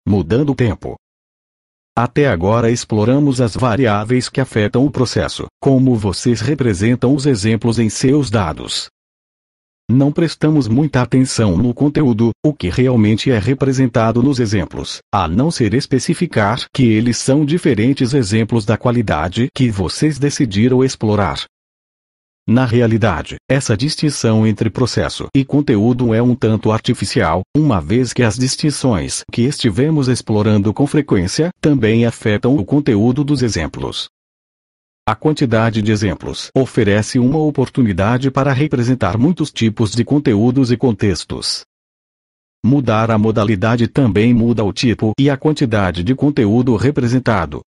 Mudando o tempo. Até agora exploramos as variáveis que afetam o processo, como vocês representam os exemplos em seus dados. Não prestamos muita atenção no conteúdo, o que realmente é representado nos exemplos, a não ser especificar que eles são diferentes exemplos da qualidade que vocês decidiram explorar. Na realidade, essa distinção entre processo e conteúdo é um tanto artificial, uma vez que as distinções que estivemos explorando com frequência também afetam o conteúdo dos exemplos. A quantidade de exemplos oferece uma oportunidade para representar muitos tipos de conteúdos e contextos. Mudar a modalidade também muda o tipo e a quantidade de conteúdo representado.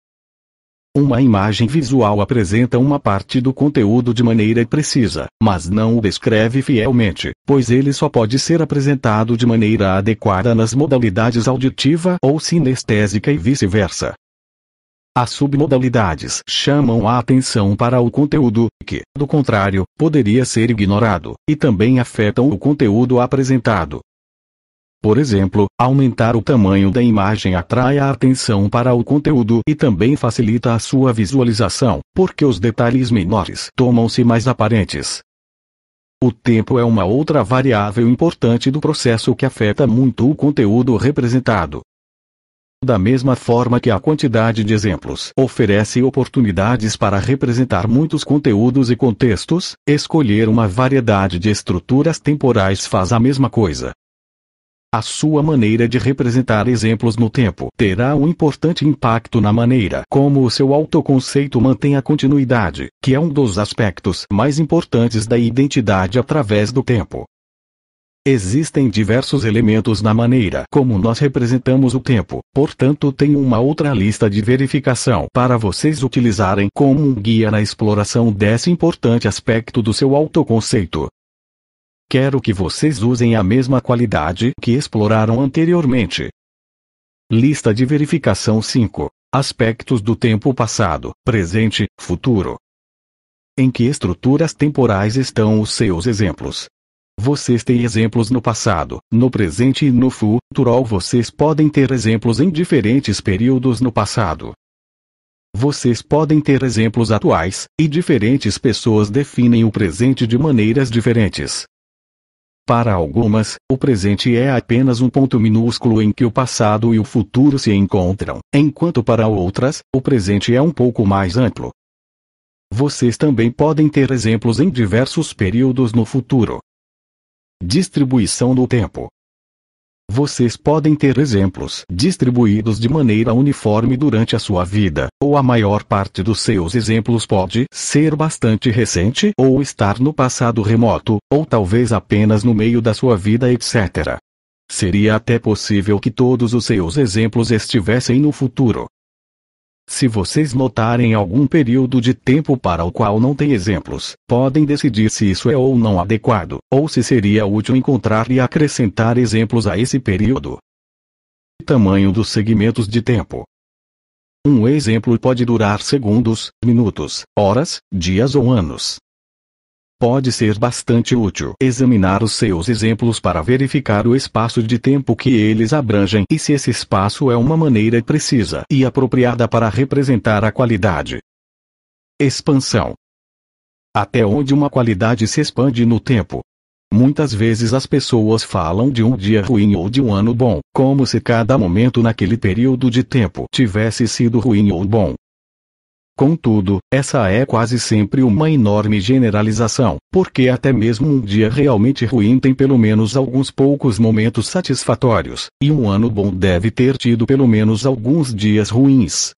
Uma imagem visual apresenta uma parte do conteúdo de maneira precisa, mas não o descreve fielmente, pois ele só pode ser apresentado de maneira adequada nas modalidades auditiva ou sinestésica e vice-versa. As submodalidades chamam a atenção para o conteúdo, que, do contrário, poderia ser ignorado, e também afetam o conteúdo apresentado. Por exemplo, aumentar o tamanho da imagem atrai a atenção para o conteúdo e também facilita a sua visualização, porque os detalhes menores tornam-se mais aparentes. O tempo é uma outra variável importante do processo que afeta muito o conteúdo representado. Da mesma forma que a quantidade de exemplos oferece oportunidades para representar muitos conteúdos e contextos, escolher uma variedade de estruturas temporais faz a mesma coisa. A sua maneira de representar exemplos no tempo terá um importante impacto na maneira como o seu autoconceito mantém a continuidade, que é um dos aspectos mais importantes da identidade através do tempo. Existem diversos elementos na maneira como nós representamos o tempo, portanto tenho uma outra lista de verificação para vocês utilizarem como um guia na exploração desse importante aspecto do seu autoconceito. Quero que vocês usem a mesma qualidade que exploraram anteriormente. Lista de verificação 5. Aspectos do tempo passado, presente, futuro. Em que estruturas temporais estão os seus exemplos? Vocês têm exemplos no passado, no presente e no futuro, ou vocês podem ter exemplos em diferentes períodos no passado. Vocês podem ter exemplos atuais, e diferentes pessoas definem o presente de maneiras diferentes. Para algumas, o presente é apenas um ponto minúsculo em que o passado e o futuro se encontram, enquanto para outras, o presente é um pouco mais amplo. Vocês também podem ter exemplos em diversos períodos no futuro. Distribuição do tempo. Vocês podem ter exemplos distribuídos de maneira uniforme durante a sua vida, ou a maior parte dos seus exemplos pode ser bastante recente ou estar no passado remoto, ou talvez apenas no meio da sua vida, etc. Seria até possível que todos os seus exemplos estivessem no futuro. Se vocês notarem algum período de tempo para o qual não tem exemplos, podem decidir se isso é ou não adequado, ou se seria útil encontrar e acrescentar exemplos a esse período. Tamanho dos segmentos de tempo. Um exemplo pode durar segundos, minutos, horas, dias ou anos. Pode ser bastante útil examinar os seus exemplos para verificar o espaço de tempo que eles abrangem e se esse espaço é uma maneira precisa e apropriada para representar a qualidade. Expansão. Até onde uma qualidade se expande no tempo. Muitas vezes as pessoas falam de um dia ruim ou de um ano bom, como se cada momento naquele período de tempo tivesse sido ruim ou bom. Contudo, essa é quase sempre uma enorme generalização, porque até mesmo um dia realmente ruim tem pelo menos alguns poucos momentos satisfatórios, e um ano bom deve ter tido pelo menos alguns dias ruins.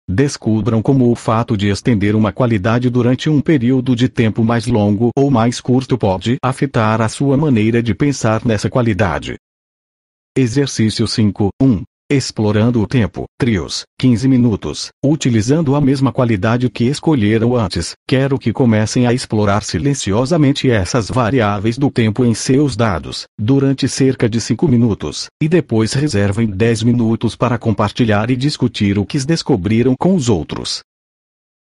Descubram como o fato de estender uma qualidade durante um período de tempo mais longo ou mais curto pode afetar a sua maneira de pensar nessa qualidade. Exercício 5.1. Explorando o tempo, trios, 15 minutos, utilizando a mesma qualidade que escolheram antes. Quero que comecem a explorar silenciosamente essas variáveis do tempo em seus dados, durante cerca de 5 minutos, e depois reservem 10 minutos para compartilhar e discutir o que descobriram com os outros.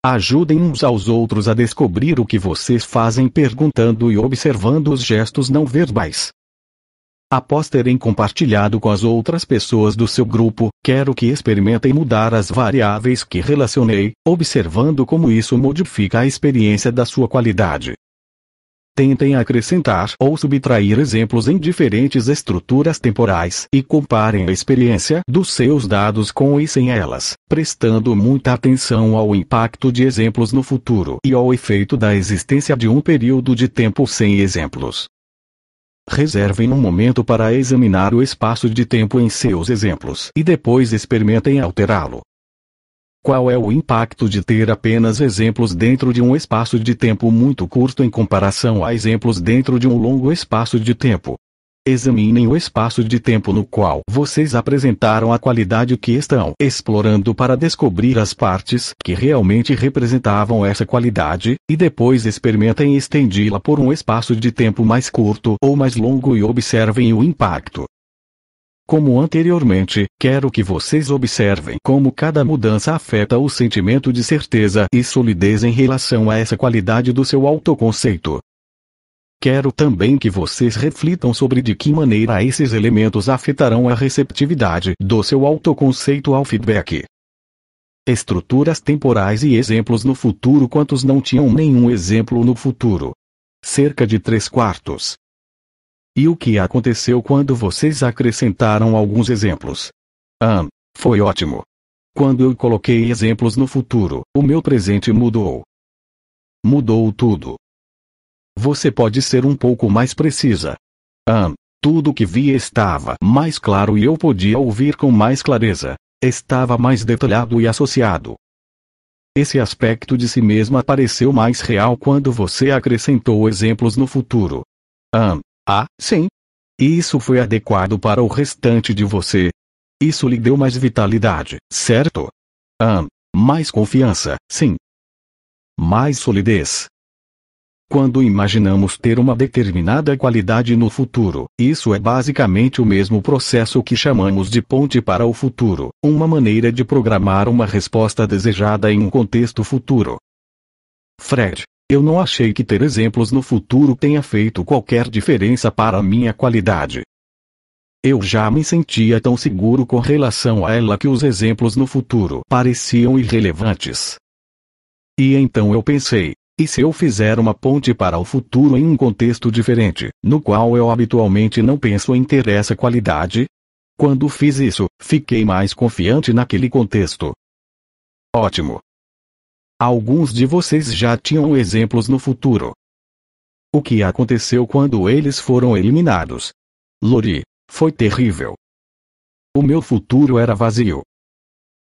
Ajudem uns aos outros a descobrir o que vocês fazem perguntando e observando os gestos não verbais. Após terem compartilhado com as outras pessoas do seu grupo, quero que experimentem mudar as variáveis que relacionei, observando como isso modifica a experiência da sua qualidade. Tentem acrescentar ou subtrair exemplos em diferentes estruturas temporais e comparem a experiência dos seus dados com e sem elas, prestando muita atenção ao impacto de exemplos no futuro e ao efeito da existência de um período de tempo sem exemplos. Reservem um momento para examinar o espaço de tempo em seus exemplos e depois experimentem alterá-lo. Qual é o impacto de ter apenas exemplos dentro de um espaço de tempo muito curto em comparação a exemplos dentro de um longo espaço de tempo? Examinem o espaço de tempo no qual vocês apresentaram a qualidade que estão explorando para descobrir as partes que realmente representavam essa qualidade, e depois experimentem estendê-la por um espaço de tempo mais curto ou mais longo e observem o impacto. Como anteriormente, quero que vocês observem como cada mudança afeta o sentimento de certeza e solidez em relação a essa qualidade do seu autoconceito. Quero também que vocês reflitam sobre de que maneira esses elementos afetarão a receptividade do seu autoconceito ao feedback. Estruturas temporais e exemplos no futuro. Quantos não tinham nenhum exemplo no futuro? Cerca de 3/4. E o que aconteceu quando vocês acrescentaram alguns exemplos? Foi ótimo. Quando eu coloquei exemplos no futuro, o meu presente mudou. Mudou tudo. Você pode ser um pouco mais precisa. Tudo que via estava mais claro e eu podia ouvir com mais clareza. Estava mais detalhado e associado. Esse aspecto de si mesma pareceu mais real quando você acrescentou exemplos no futuro. Sim. E isso foi adequado para o restante de você. Isso lhe deu mais vitalidade, certo? Mais confiança, sim. Mais solidez. Quando imaginamos ter uma determinada qualidade no futuro, isso é basicamente o mesmo processo que chamamos de ponte para o futuro, uma maneira de programar uma resposta desejada em um contexto futuro. Fred, eu não achei que ter exemplos no futuro tenha feito qualquer diferença para a minha qualidade. Eu já me sentia tão seguro com relação a ela que os exemplos no futuro pareciam irrelevantes. E então eu pensei, e se eu fizer uma ponte para o futuro em um contexto diferente, no qual eu habitualmente não penso em ter essa qualidade? Quando fiz isso, fiquei mais confiante naquele contexto. Ótimo. Alguns de vocês já tinham exemplos no futuro. O que aconteceu quando eles foram eliminados? Lori, foi terrível. O meu futuro era vazio.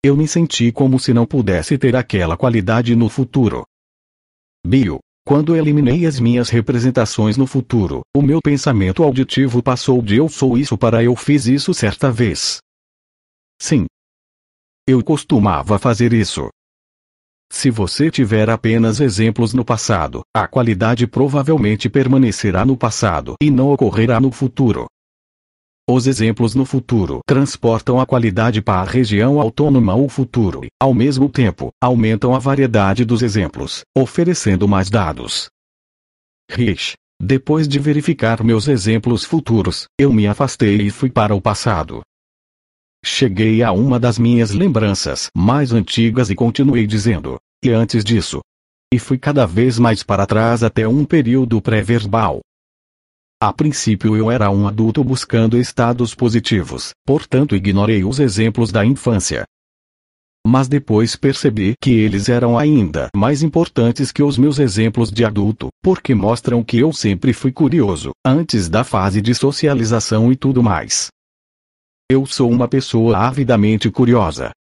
Eu me senti como se não pudesse ter aquela qualidade no futuro. Bill, quando eliminei as minhas representações no futuro, o meu pensamento auditivo passou de eu sou isso para eu fiz isso certa vez. Sim. Eu costumava fazer isso. Se você tiver apenas exemplos no passado, a qualidade provavelmente permanecerá no passado e não ocorrerá no futuro. Os exemplos no futuro transportam a qualidade para a região autônoma ao futuro e, ao mesmo tempo, aumentam a variedade dos exemplos, oferecendo mais dados. Rich, depois de verificar meus exemplos futuros, eu me afastei e fui para o passado. Cheguei a uma das minhas lembranças mais antigas e continuei dizendo, e antes disso? E fui cada vez mais para trás até um período pré-verbal. A princípio eu era um adulto buscando estados positivos, portanto ignorei os exemplos da infância. Mas depois percebi que eles eram ainda mais importantes que os meus exemplos de adulto, porque mostram que eu sempre fui curioso, antes da fase de socialização e tudo mais. Eu sou uma pessoa avidamente curiosa.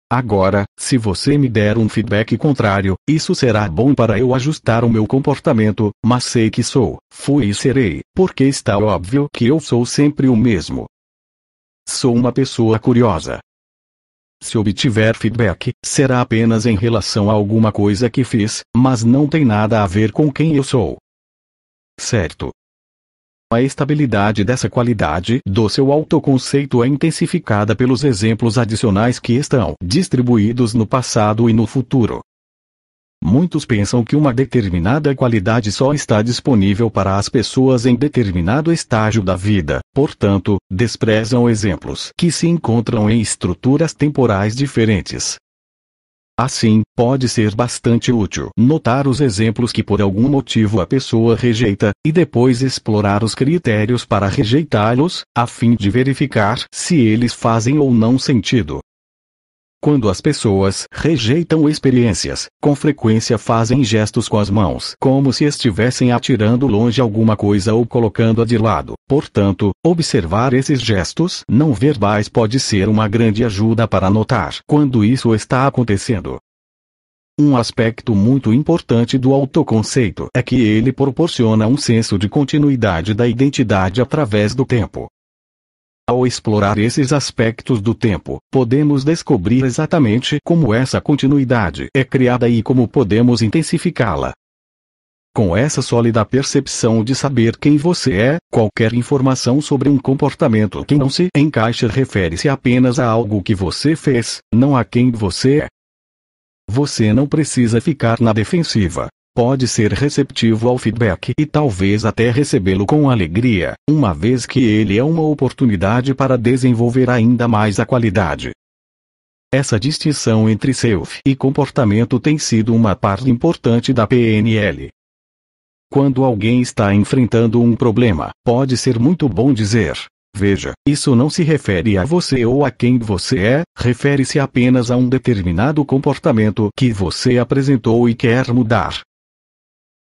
Agora, se você me der um feedback contrário, isso será bom para eu ajustar o meu comportamento, mas sei que fui e serei, porque está óbvio que eu sou sempre o mesmo. Sou uma pessoa curiosa. Se obtiver feedback, será apenas em relação a alguma coisa que fiz, mas não tem nada a ver com quem eu sou. Certo? A estabilidade dessa qualidade do seu autoconceito é intensificada pelos exemplos adicionais que estão distribuídos no passado e no futuro. Muitos pensam que uma determinada qualidade só está disponível para as pessoas em determinado estágio da vida, portanto, desprezam exemplos que se encontram em estruturas temporais diferentes. Assim, pode ser bastante útil notar os exemplos que por algum motivo a pessoa rejeita, e depois explorar os critérios para rejeitá-los, a fim de verificar se eles fazem ou não sentido. Quando as pessoas rejeitam experiências, com frequência fazem gestos com as mãos como se estivessem atirando longe alguma coisa ou colocando-a de lado. Portanto, observar esses gestos não verbais pode ser uma grande ajuda para notar quando isso está acontecendo. Um aspecto muito importante do autoconceito é que ele proporciona um senso de continuidade da identidade através do tempo. Ao explorar esses aspectos do tempo, podemos descobrir exatamente como essa continuidade é criada e como podemos intensificá-la. Com essa sólida percepção de saber quem você é, qualquer informação sobre um comportamento que não se encaixa refere-se apenas a algo que você fez, não a quem você é. Você não precisa ficar na defensiva. Pode ser receptivo ao feedback e talvez até recebê-lo com alegria, uma vez que ele é uma oportunidade para desenvolver ainda mais a qualidade. Essa distinção entre self e comportamento tem sido uma parte importante da PNL. Quando alguém está enfrentando um problema, pode ser muito bom dizer: veja, isso não se refere a você ou a quem você é, refere-se apenas a um determinado comportamento que você apresentou e quer mudar.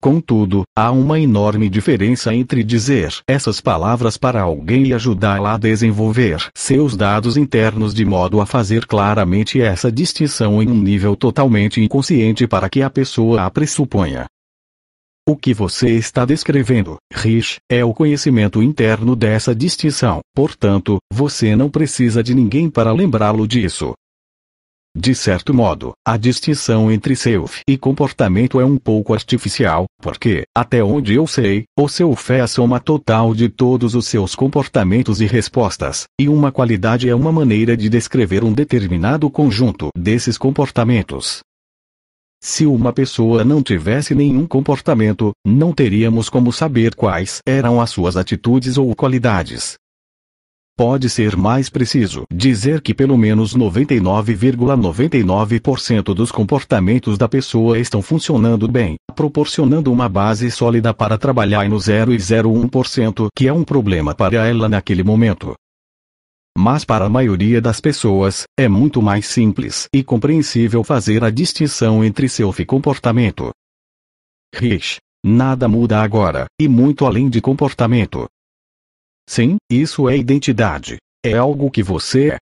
Contudo, há uma enorme diferença entre dizer essas palavras para alguém e ajudá-la a desenvolver seus dados internos de modo a fazer claramente essa distinção em um nível totalmente inconsciente para que a pessoa a pressuponha. O que você está descrevendo, Rich, é o conhecimento interno dessa distinção, portanto, você não precisa de ninguém para lembrá-lo disso. De certo modo, a distinção entre self e comportamento é um pouco artificial, porque, até onde eu sei, o self é a soma total de todos os seus comportamentos e respostas, e uma qualidade é uma maneira de descrever um determinado conjunto desses comportamentos. Se uma pessoa não tivesse nenhum comportamento, não teríamos como saber quais eram as suas atitudes ou qualidades. Pode ser mais preciso dizer que pelo menos 99,99% dos comportamentos da pessoa estão funcionando bem, proporcionando uma base sólida para trabalhar no 0,01% que é um problema para ela naquele momento. Mas para a maioria das pessoas, é muito mais simples e compreensível fazer a distinção entre self e comportamento. Rich, nada muda agora, e muito além de comportamento. Sim, isso é identidade. É algo que você é.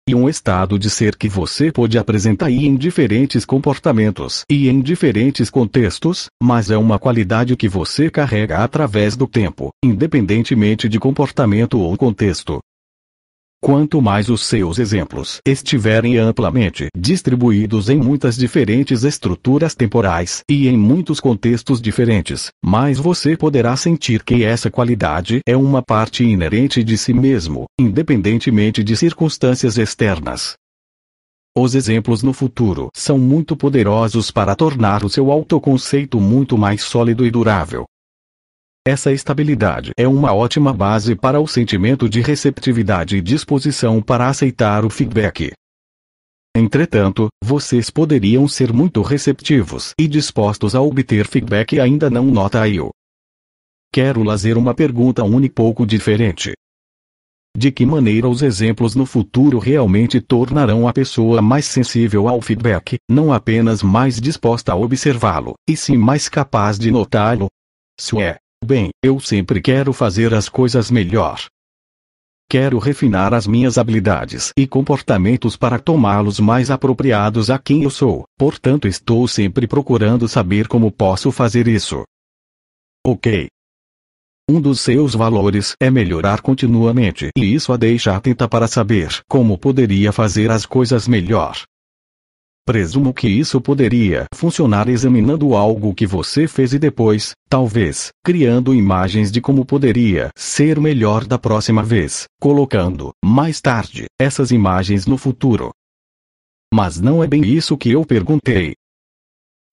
E um estado de ser que você pode apresentar em diferentes comportamentos e em diferentes contextos, mas é uma qualidade que você carrega através do tempo, independentemente de comportamento ou contexto. Quanto mais os seus exemplos estiverem amplamente distribuídos em muitas diferentes estruturas temporais e em muitos contextos diferentes, mais você poderá sentir que essa qualidade é uma parte inerente de si mesmo, independentemente de circunstâncias externas. Os exemplos no futuro são muito poderosos para tornar o seu autoconceito muito mais sólido e durável. Essa estabilidade é uma ótima base para o sentimento de receptividade e disposição para aceitar o feedback. Entretanto, vocês poderiam ser muito receptivos e dispostos a obter feedback e ainda não nota-o. Quero fazer uma pergunta um pouco diferente. De que maneira os exemplos no futuro realmente tornarão a pessoa mais sensível ao feedback, não apenas mais disposta a observá-lo, e sim mais capaz de notá-lo? Isso é. Bem, eu sempre quero fazer as coisas melhor. Quero refinar as minhas habilidades e comportamentos para tomá-los mais apropriados a quem eu sou, portanto estou sempre procurando saber como posso fazer isso. Ok. Um dos seus valores é melhorar continuamente e isso a deixa atenta para saber como poderia fazer as coisas melhor. Presumo que isso poderia funcionar examinando algo que você fez e depois, talvez, criando imagens de como poderia ser melhor da próxima vez, colocando, mais tarde, essas imagens no futuro. Mas não é bem isso que eu perguntei.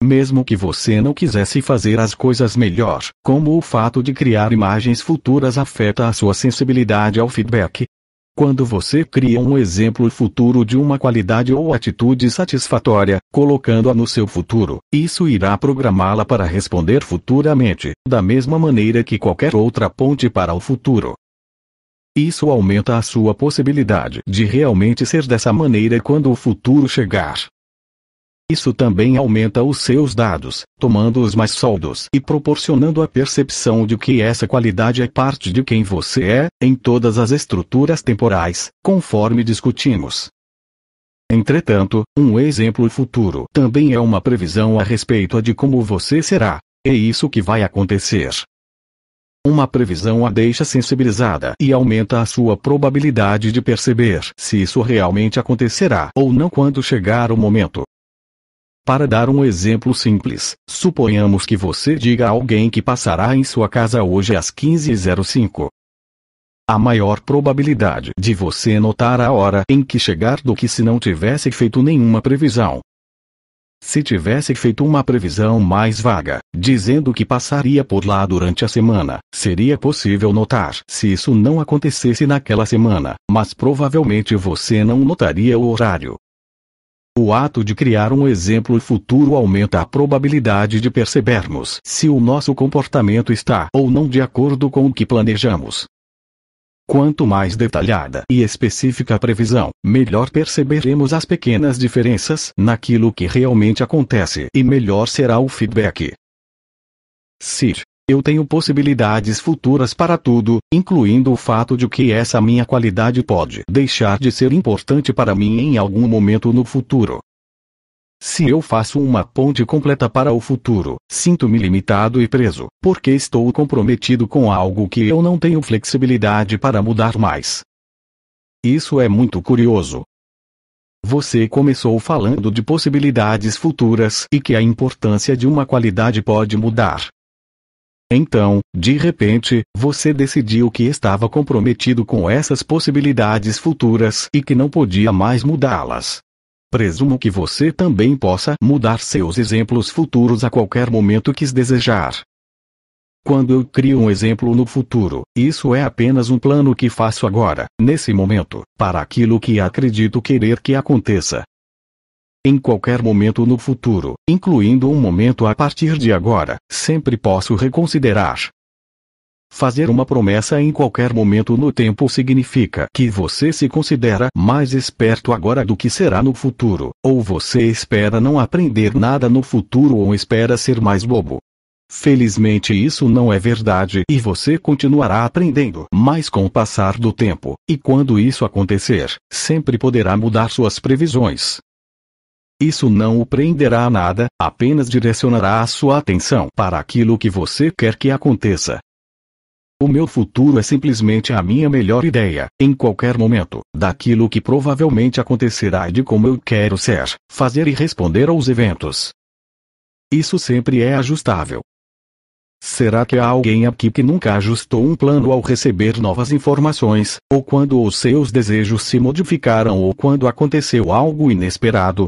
Mesmo que você não quisesse fazer as coisas melhor, como o fato de criar imagens futuras afeta a sua sensibilidade ao feedback. Quando você cria um exemplo futuro de uma qualidade ou atitude satisfatória, colocando-a no seu futuro, isso irá programá-la para responder futuramente, da mesma maneira que qualquer outra ponte para o futuro. Isso aumenta a sua possibilidade de realmente ser dessa maneira quando o futuro chegar. Isso também aumenta os seus dados, tomando-os mais sólidos e proporcionando a percepção de que essa qualidade é parte de quem você é, em todas as estruturas temporais, conforme discutimos. Entretanto, um exemplo futuro também é uma previsão a respeito de como você será. É isso que vai acontecer. Uma previsão a deixa sensibilizada e aumenta a sua probabilidade de perceber se isso realmente acontecerá ou não quando chegar o momento. Para dar um exemplo simples, suponhamos que você diga a alguém que passará em sua casa hoje às 15h05. Há maior probabilidade de você notar a hora em que chegar do que se não tivesse feito nenhuma previsão. Se tivesse feito uma previsão mais vaga, dizendo que passaria por lá durante a semana, seria possível notar se isso não acontecesse naquela semana, mas provavelmente você não notaria o horário. O ato de criar um exemplo futuro aumenta a probabilidade de percebermos se o nosso comportamento está ou não de acordo com o que planejamos. Quanto mais detalhada e específica a previsão, melhor perceberemos as pequenas diferenças naquilo que realmente acontece e melhor será o feedback. Sir, eu tenho possibilidades futuras para tudo, incluindo o fato de que essa minha qualidade pode deixar de ser importante para mim em algum momento no futuro. Se eu faço uma ponte completa para o futuro, sinto-me limitado e preso, porque estou comprometido com algo que eu não tenho flexibilidade para mudar mais. Isso é muito curioso. Você começou falando de possibilidades futuras e que a importância de uma qualidade pode mudar. Então, de repente, você decidiu que estava comprometido com essas possibilidades futuras e que não podia mais mudá-las. Presumo que você também possa mudar seus exemplos futuros a qualquer momento que desejar. Quando eu crio um exemplo no futuro, isso é apenas um plano que faço agora, nesse momento, para aquilo que acredito querer que aconteça. Em qualquer momento no futuro, incluindo um momento a partir de agora, sempre posso reconsiderar. Fazer uma promessa em qualquer momento no tempo significa que você se considera mais esperto agora do que será no futuro, ou você espera não aprender nada no futuro ou espera ser mais bobo. Felizmente isso não é verdade e você continuará aprendendo mais com o passar do tempo, e quando isso acontecer, sempre poderá mudar suas previsões. Isso não o prenderá a nada, apenas direcionará a sua atenção para aquilo que você quer que aconteça. O meu futuro é simplesmente a minha melhor ideia, em qualquer momento, daquilo que provavelmente acontecerá e de como eu quero ser, fazer e responder aos eventos. Isso sempre é ajustável. Será que há alguém aqui que nunca ajustou um plano ao receber novas informações, ou quando os seus desejos se modificaram ou quando aconteceu algo inesperado?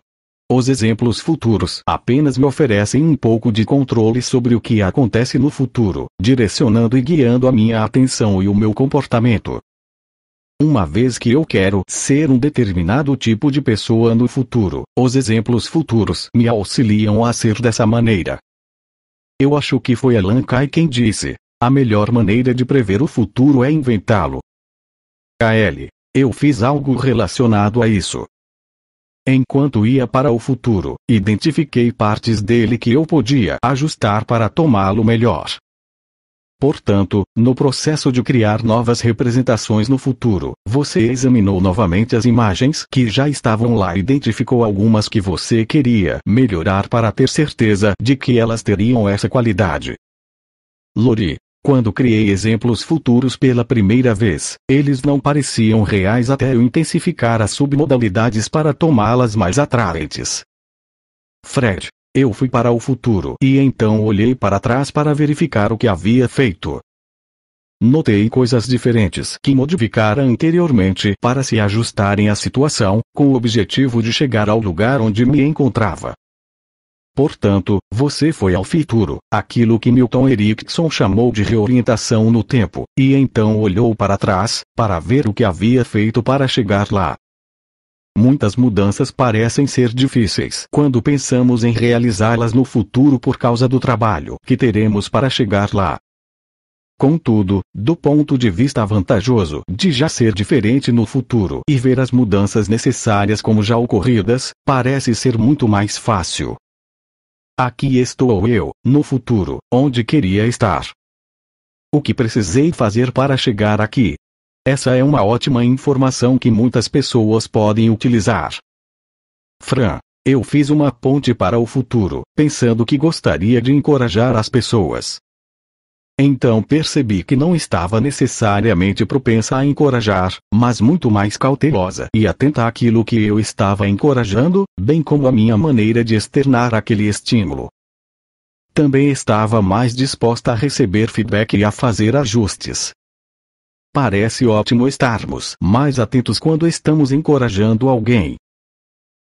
Os exemplos futuros apenas me oferecem um pouco de controle sobre o que acontece no futuro, direcionando e guiando a minha atenção e o meu comportamento. Uma vez que eu quero ser um determinado tipo de pessoa no futuro, os exemplos futuros me auxiliam a ser dessa maneira. Eu acho que foi Alan Kay quem disse: a melhor maneira de prever o futuro é inventá-lo. Eu fiz algo relacionado a isso. Enquanto ia para o futuro, identifiquei partes dele que eu podia ajustar para tomá-lo melhor. Portanto, no processo de criar novas representações no futuro, você examinou novamente as imagens que já estavam lá e identificou algumas que você queria melhorar para ter certeza de que elas teriam essa qualidade. Lori, quando criei exemplos futuros pela primeira vez, eles não pareciam reais até eu intensificar as submodalidades para tomá-las mais atraentes. Fred, eu fui para o futuro e então olhei para trás para verificar o que havia feito. Notei coisas diferentes que modificara anteriormente para se ajustarem à situação, com o objetivo de chegar ao lugar onde me encontrava. Portanto, você foi ao futuro, aquilo que Milton Erickson chamou de reorientação no tempo, e então olhou para trás, para ver o que havia feito para chegar lá. Muitas mudanças parecem ser difíceis quando pensamos em realizá-las no futuro por causa do trabalho que teremos para chegar lá. Contudo, do ponto de vista vantajoso de já ser diferente no futuro e ver as mudanças necessárias como já ocorridas, parece ser muito mais fácil. Aqui estou eu, no futuro, onde queria estar. O que precisei fazer para chegar aqui? Essa é uma ótima informação que muitas pessoas podem utilizar. Fran, eu fiz uma ponte para o futuro, pensando que gostaria de encorajar as pessoas. Então percebi que não estava necessariamente propensa a encorajar, mas muito mais cautelosa e atenta àquilo que eu estava encorajando, bem como à minha maneira de externar aquele estímulo. Também estava mais disposta a receber feedback e a fazer ajustes. Parece ótimo estarmos mais atentos quando estamos encorajando alguém.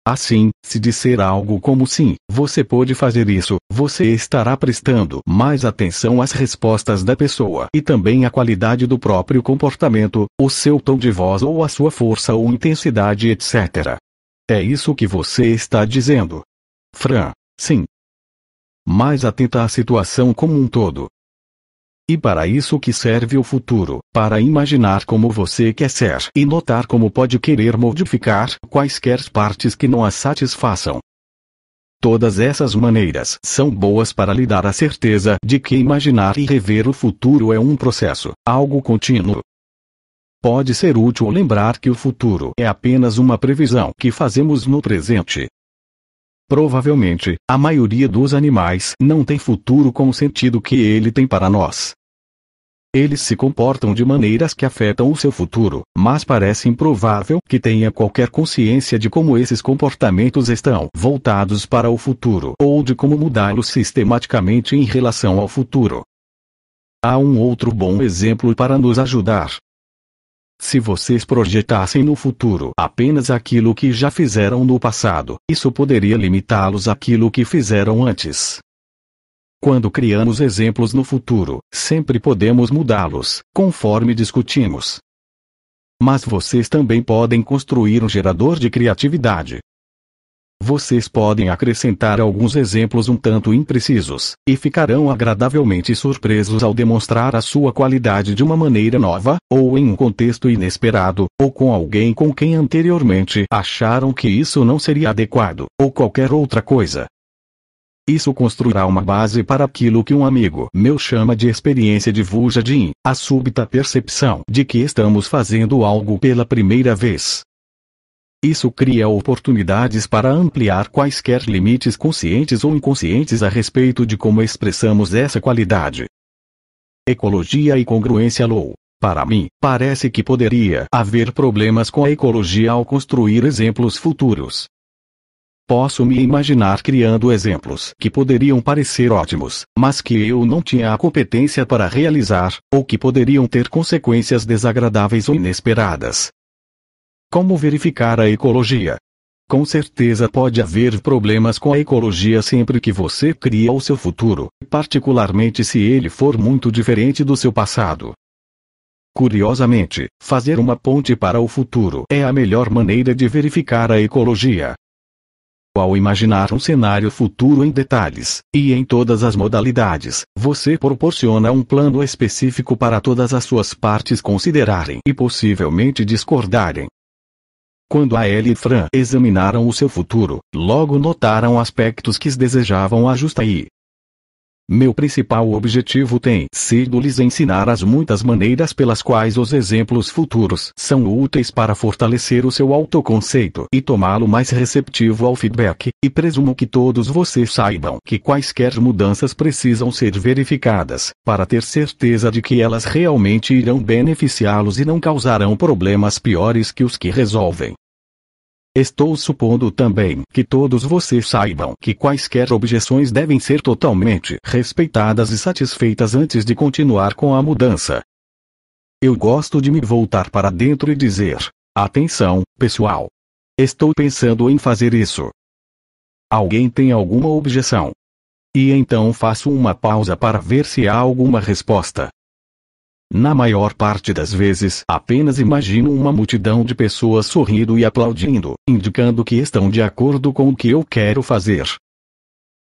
Assim, se disser algo como sim, você pode fazer isso, você estará prestando mais atenção às respostas da pessoa e também à qualidade do próprio comportamento, o seu tom de voz ou a sua força ou intensidade, etc. É isso que você está dizendo. Fran, sim. Mais atenta à situação como um todo. E para isso que serve o futuro, para imaginar como você quer ser e notar como pode querer modificar quaisquer partes que não a satisfaçam. Todas essas maneiras são boas para lhe dar a certeza de que imaginar e rever o futuro é um processo, algo contínuo. Pode ser útil lembrar que o futuro é apenas uma previsão que fazemos no presente. Provavelmente, a maioria dos animais não tem futuro com o sentido que ele tem para nós. Eles se comportam de maneiras que afetam o seu futuro, mas parece improvável que tenha qualquer consciência de como esses comportamentos estão voltados para o futuro ou de como mudá-los sistematicamente em relação ao futuro. Há um outro bom exemplo para nos ajudar. Se vocês projetassem no futuro apenas aquilo que já fizeram no passado, isso poderia limitá-los àquilo que fizeram antes. Quando criamos exemplos no futuro, sempre podemos mudá-los, conforme discutimos. Mas vocês também podem construir um gerador de criatividade. Vocês podem acrescentar alguns exemplos um tanto imprecisos, e ficarão agradavelmente surpresos ao demonstrar a sua qualidade de uma maneira nova, ou em um contexto inesperado, ou com alguém com quem anteriormente acharam que isso não seria adequado, ou qualquer outra coisa. Isso construirá uma base para aquilo que um amigo meu chama de experiência de Vujadin, a súbita percepção de que estamos fazendo algo pela primeira vez. Isso cria oportunidades para ampliar quaisquer limites conscientes ou inconscientes a respeito de como expressamos essa qualidade. Ecologia e congruência low. Para mim, parece que poderia haver problemas com a ecologia ao construir exemplos futuros. Posso me imaginar criando exemplos que poderiam parecer ótimos, mas que eu não tinha a competência para realizar, ou que poderiam ter consequências desagradáveis ou inesperadas. Como verificar a ecologia? Com certeza pode haver problemas com a ecologia sempre que você cria o seu futuro, particularmente se ele for muito diferente do seu passado. Curiosamente, fazer uma ponte para o futuro é a melhor maneira de verificar a ecologia. Ao imaginar um cenário futuro em detalhes, e em todas as modalidades, você proporciona um plano específico para todas as suas partes considerarem e possivelmente discordarem. Quando a Ellie e Fran examinaram o seu futuro, logo notaram aspectos que desejavam ajustar e meu principal objetivo tem sido lhes ensinar as muitas maneiras pelas quais os exemplos futuros são úteis para fortalecer o seu autoconceito e tomá-lo mais receptivo ao feedback, e presumo que todos vocês saibam que quaisquer mudanças precisam ser verificadas, para ter certeza de que elas realmente irão beneficiá-los e não causarão problemas piores que os que resolvem. Estou supondo também que todos vocês saibam que quaisquer objeções devem ser totalmente respeitadas e satisfeitas antes de continuar com a mudança. Eu gosto de me voltar para dentro e dizer: atenção, pessoal. Estou pensando em fazer isso. Alguém tem alguma objeção? E então faço uma pausa para ver se há alguma resposta. Na maior parte das vezes, apenas imagino uma multidão de pessoas sorrindo e aplaudindo, indicando que estão de acordo com o que eu quero fazer.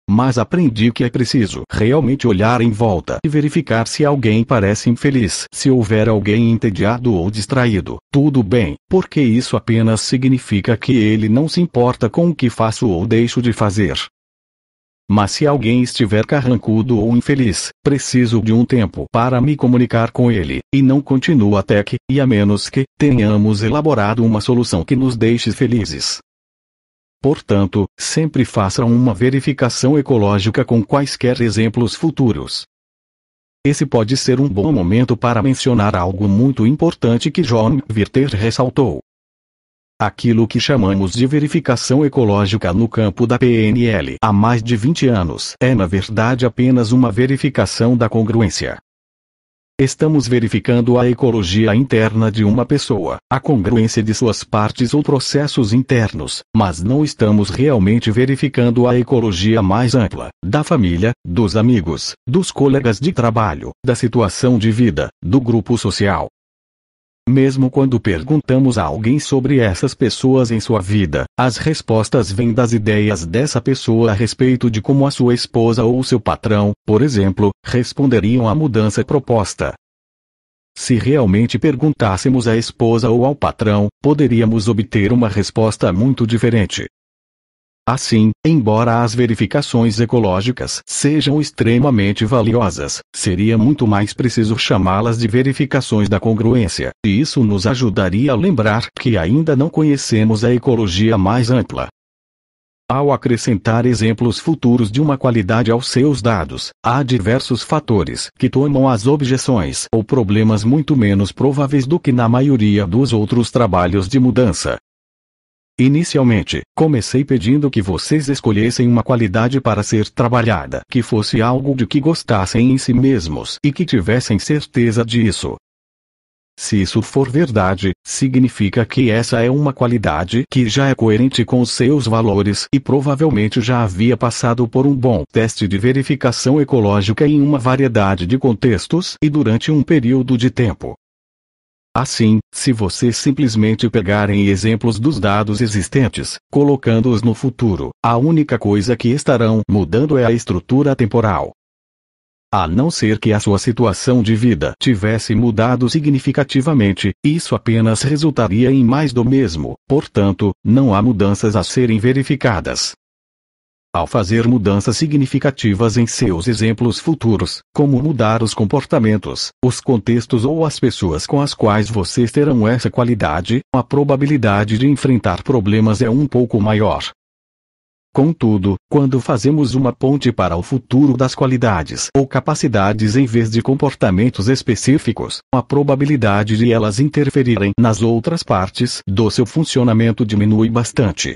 Mas aprendi que é preciso realmente olhar em volta e verificar se alguém parece infeliz. Se houver alguém entediado ou distraído, tudo bem, porque isso apenas significa que ele não se importa com o que faço ou deixo de fazer. Mas se alguém estiver carrancudo ou infeliz, preciso de um tempo para me comunicar com ele, e não continuo até que, e a menos que, tenhamos elaborado uma solução que nos deixe felizes. Portanto, sempre faça uma verificação ecológica com quaisquer exemplos futuros. Esse pode ser um bom momento para mencionar algo muito importante que John Virter ressaltou. Aquilo que chamamos de verificação ecológica no campo da PNL há mais de 20 anos é na verdade apenas uma verificação da congruência. Estamos verificando a ecologia interna de uma pessoa, a congruência de suas partes ou processos internos, mas não estamos realmente verificando a ecologia mais ampla, da família, dos amigos, dos colegas de trabalho, da situação de vida, do grupo social. Mesmo quando perguntamos a alguém sobre essas pessoas em sua vida, as respostas vêm das ideias dessa pessoa a respeito de como a sua esposa ou seu patrão, por exemplo, responderiam à mudança proposta. Se realmente perguntássemos à esposa ou ao patrão, poderíamos obter uma resposta muito diferente. Assim, embora as verificações ecológicas sejam extremamente valiosas, seria muito mais preciso chamá-las de verificações da congruência, e isso nos ajudaria a lembrar que ainda não conhecemos a ecologia mais ampla. Ao acrescentar exemplos futuros de uma qualidade aos seus dados, há diversos fatores que tornam as objeções ou problemas muito menos prováveis do que na maioria dos outros trabalhos de mudança. Inicialmente, comecei pedindo que vocês escolhessem uma qualidade para ser trabalhada, que fosse algo de que gostassem em si mesmos e que tivessem certeza disso. Se isso for verdade, significa que essa é uma qualidade que já é coerente com os seus valores e provavelmente já havia passado por um bom teste de verificação ecológica em uma variedade de contextos e durante um período de tempo. Assim, se vocês simplesmente pegarem exemplos dos dados existentes, colocando-os no futuro, a única coisa que estarão mudando é a estrutura temporal. A não ser que a sua situação de vida tivesse mudado significativamente, isso apenas resultaria em mais do mesmo, portanto, não há mudanças a serem verificadas. Ao fazer mudanças significativas em seus exemplos futuros, como mudar os comportamentos, os contextos ou as pessoas com as quais vocês terão essa qualidade, a probabilidade de enfrentar problemas é um pouco maior. Contudo, quando fazemos uma ponte para o futuro das qualidades ou capacidades em vez de comportamentos específicos, a probabilidade de elas interferirem nas outras partes do seu funcionamento diminui bastante.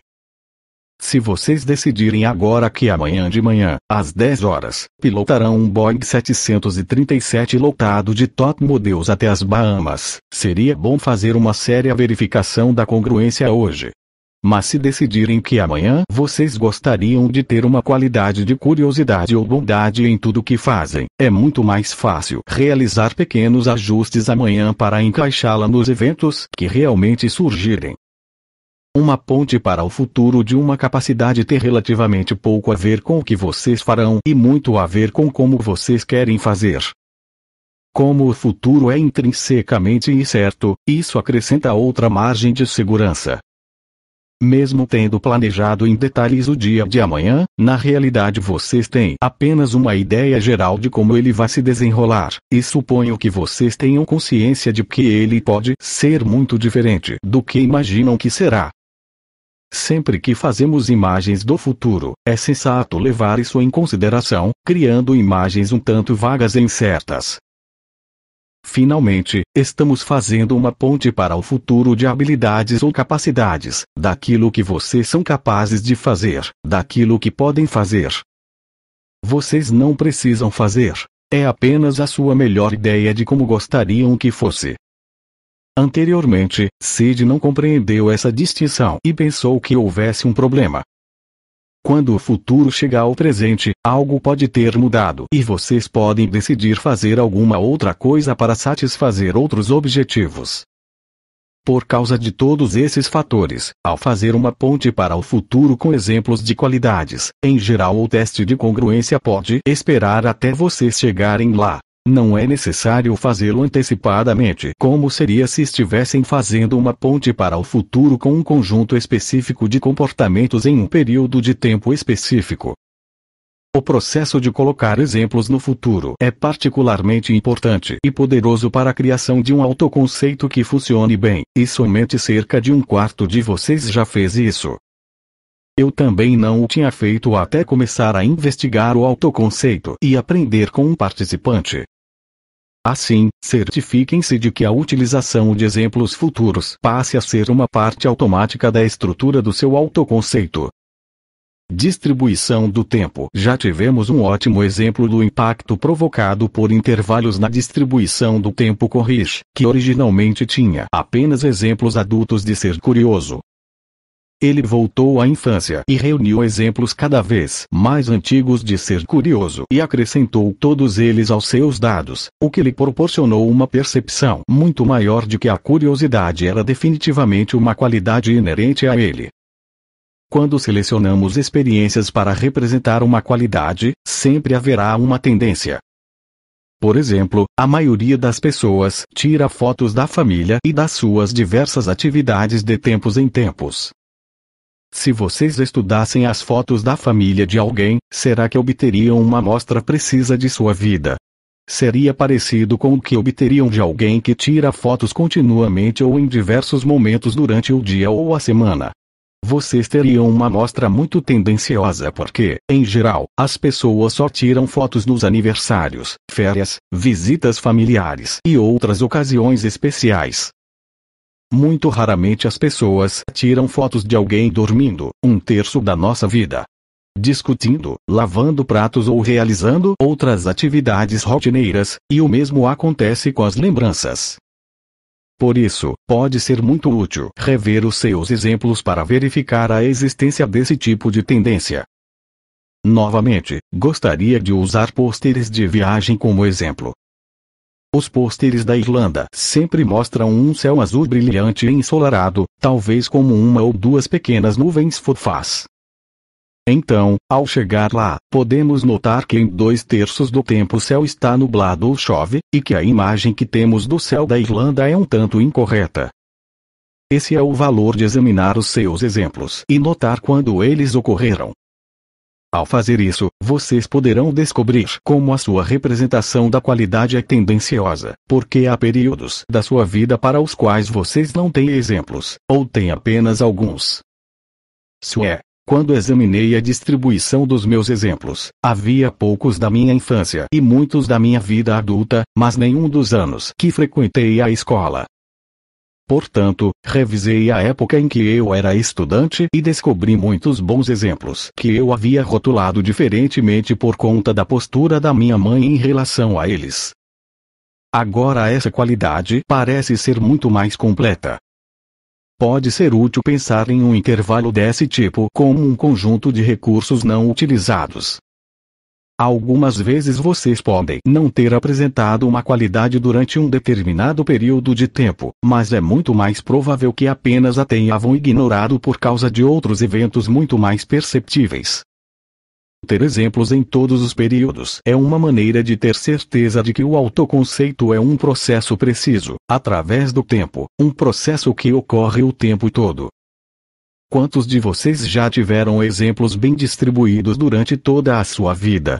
Se vocês decidirem agora que amanhã de manhã, às 10 horas, pilotarão um Boeing 737 lotado de top models até as Bahamas, seria bom fazer uma séria verificação da congruência hoje. Mas se decidirem que amanhã vocês gostariam de ter uma qualidade de curiosidade ou bondade em tudo que fazem, é muito mais fácil realizar pequenos ajustes amanhã para encaixá-la nos eventos que realmente surgirem. Uma ponte para o futuro de uma capacidade tem relativamente pouco a ver com o que vocês farão e muito a ver com como vocês querem fazer. Como o futuro é intrinsecamente incerto, isso acrescenta outra margem de segurança. Mesmo tendo planejado em detalhes o dia de amanhã, na realidade vocês têm apenas uma ideia geral de como ele vai se desenrolar, e suponho que vocês tenham consciência de que ele pode ser muito diferente do que imaginam que será. Sempre que fazemos imagens do futuro, é sensato levar isso em consideração, criando imagens um tanto vagas e incertas. Finalmente, estamos fazendo uma ponte para o futuro de habilidades ou capacidades, daquilo que vocês são capazes de fazer, daquilo que podem fazer. Vocês não precisam fazer, é apenas a sua melhor ideia de como gostariam que fosse. Anteriormente, Sid não compreendeu essa distinção e pensou que houvesse um problema. Quando o futuro chegar ao presente, algo pode ter mudado e vocês podem decidir fazer alguma outra coisa para satisfazer outros objetivos. Por causa de todos esses fatores, ao fazer uma ponte para o futuro com exemplos de qualidades, em geral o teste de congruência pode esperar até vocês chegarem lá. Não é necessário fazê-lo antecipadamente, como seria se estivessem fazendo uma ponte para o futuro com um conjunto específico de comportamentos em um período de tempo específico. O processo de colocar exemplos no futuro é particularmente importante e poderoso para a criação de um autoconceito que funcione bem, e somente cerca de um quarto de vocês já fez isso. Eu também não o tinha feito até começar a investigar o autoconceito e aprender com um participante. Assim, certifiquem-se de que a utilização de exemplos futuros passe a ser uma parte automática da estrutura do seu autoconceito. Distribuição do tempo. Já tivemos um ótimo exemplo do impacto provocado por intervalos na distribuição do tempo com Rich, que originalmente tinha apenas exemplos adultos de ser curioso. Ele voltou à infância e reuniu exemplos cada vez mais antigos de ser curioso e acrescentou todos eles aos seus dados, o que lhe proporcionou uma percepção muito maior de que a curiosidade era definitivamente uma qualidade inerente a ele. Quando selecionamos experiências para representar uma qualidade, sempre haverá uma tendência. Por exemplo, a maioria das pessoas tira fotos da família e das suas diversas atividades de tempos em tempos. Se vocês estudassem as fotos da família de alguém, será que obteriam uma amostra precisa de sua vida? Seria parecido com o que obteriam de alguém que tira fotos continuamente ou em diversos momentos durante o dia ou a semana. Vocês teriam uma amostra muito tendenciosa porque, em geral, as pessoas só tiram fotos nos aniversários, férias, visitas familiares e outras ocasiões especiais. Muito raramente as pessoas tiram fotos de alguém dormindo, um terço da nossa vida, discutindo, lavando pratos ou realizando outras atividades rotineiras, e o mesmo acontece com as lembranças. Por isso, pode ser muito útil rever os seus exemplos para verificar a existência desse tipo de tendência. Novamente, gostaria de usar pôsteres de viagem como exemplo. Os pôsteres da Irlanda sempre mostram um céu azul brilhante e ensolarado, talvez como uma ou duas pequenas nuvens fofas. Então, ao chegar lá, podemos notar que em 2/3 do tempo o céu está nublado ou chove, e que a imagem que temos do céu da Irlanda é um tanto incorreta. Esse é o valor de examinar os seus exemplos e notar quando eles ocorreram. Ao fazer isso, vocês poderão descobrir como a sua representação da qualidade é tendenciosa, porque há períodos da sua vida para os quais vocês não têm exemplos, ou têm apenas alguns. Isso é, quando examinei a distribuição dos meus exemplos, havia poucos da minha infância e muitos da minha vida adulta, mas nenhum dos anos que frequentei a escola. Portanto, revisei a época em que eu era estudante e descobri muitos bons exemplos que eu havia rotulado diferentemente por conta da postura da minha mãe em relação a eles. Agora essa qualidade parece ser muito mais completa. Pode ser útil pensar em um intervalo desse tipo como um conjunto de recursos não utilizados. Algumas vezes vocês podem não ter apresentado uma qualidade durante um determinado período de tempo, mas é muito mais provável que apenas a tenham ignorado por causa de outros eventos muito mais perceptíveis. Ter exemplos em todos os períodos é uma maneira de ter certeza de que o autoconceito é um processo preciso, através do tempo, um processo que ocorre o tempo todo. Quantos de vocês já tiveram exemplos bem distribuídos durante toda a sua vida?